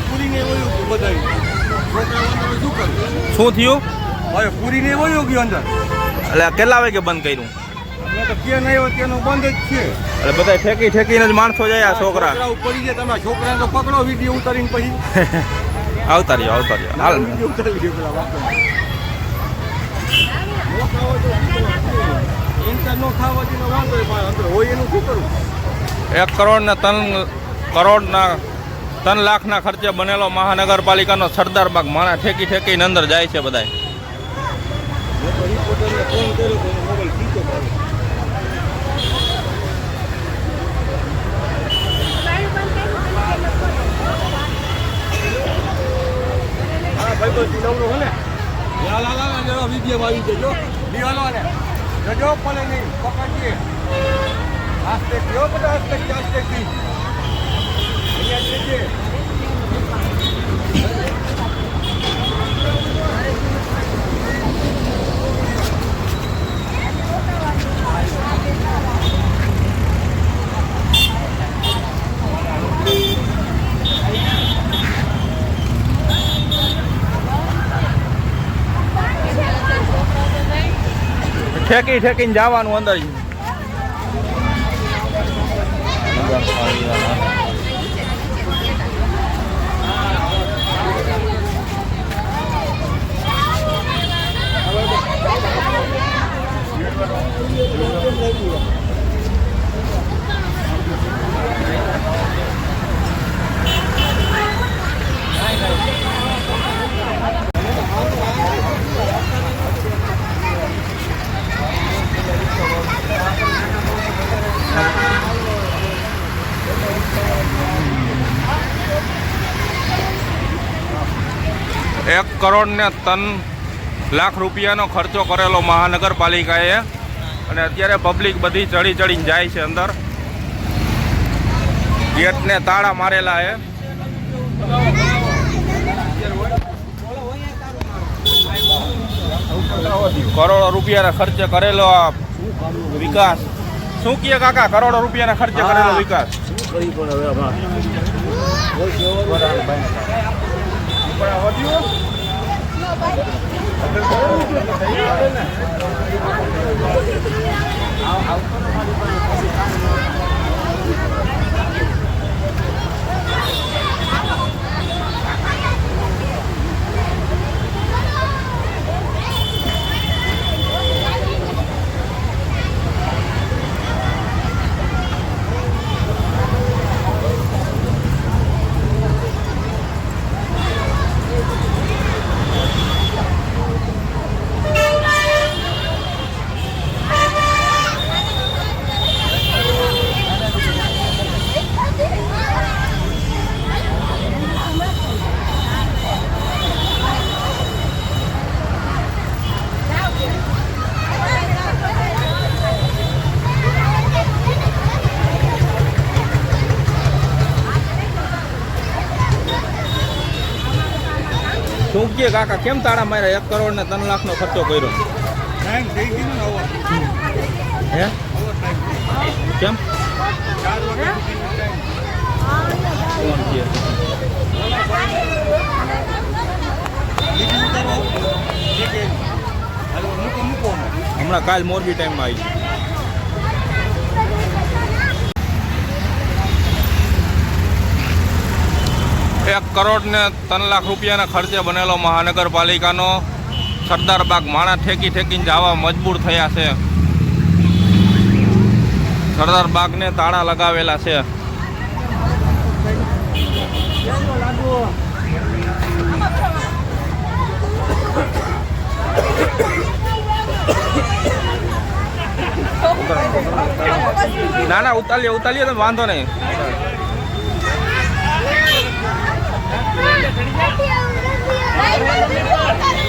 પૂરી ને એવું બધાય શું કર્યું? શું થયું? હવે પૂરી ને એવું ગયું અંદર. એટલે કેટલા વાગે બંધ કર્યું? અમે તો કે નહીં હોય તેનું બંધ જ છે. એટલે બધા ઠેકીને જ માણસો જાય. આ છોકરા પડી જાય. તમે છોકરાને તો પકડો વિડીયો ઉતારીને પછી આવતા રહ્યો હાલ. વિડીયો ઉતારી ગયો પેલા વાપરો. નો ખાવા જેનો વાંધો અંદર હોય એનું શું કરવું? 1 કરોડ 3 લાખના ખર્ચે બનેલો મહાનગરપાલિકાનો સરદારબાગ માણા ઠેકીને અંદર જાય છે બધા. વિડીયો આવી જજો દિવાલો ને જજો પડે નહીં પકડીએ આસ્તે કયો બધા આસ્તે અહીંયા જઈએ. ઠેકીને જવાનું અંદર. એક કરોડ ને 3 લાખ રૂપિયાનો ખર્ચો કરેલો મહાનગરપાલિકાએ અને અત્યારે પબ્લિક બધી ચડીને જાય છે અંદર. ગેટને તાળા મારેલા છે. કરોડો રૂપિયાના ખર્ચે કરેલો વિકાસ. શું કહે કાકા? કરોડો રૂપિયાના ખર્ચે કરેલો વિકાસ. શું કે કાકા કેમ તાળા માર્યા? 1 કરોડ ને 3 લાખનો ખર્ચો કર્યો. હે કેમ? હમણાં કાલ મોરબી ટાઈમમાં આવી. 1 કરોડ ને 3 લાખ રૂપિયાના ખર્ચે બનેલો મહાનગરપાલિકાનો સરદારબાગ માણા ઠેકીને જવા મજબૂર થયા છે. સરદારબાગને તાળા લગાવેલા છે. ના ઉતારીએ તો વાંધો નહીં. Hey,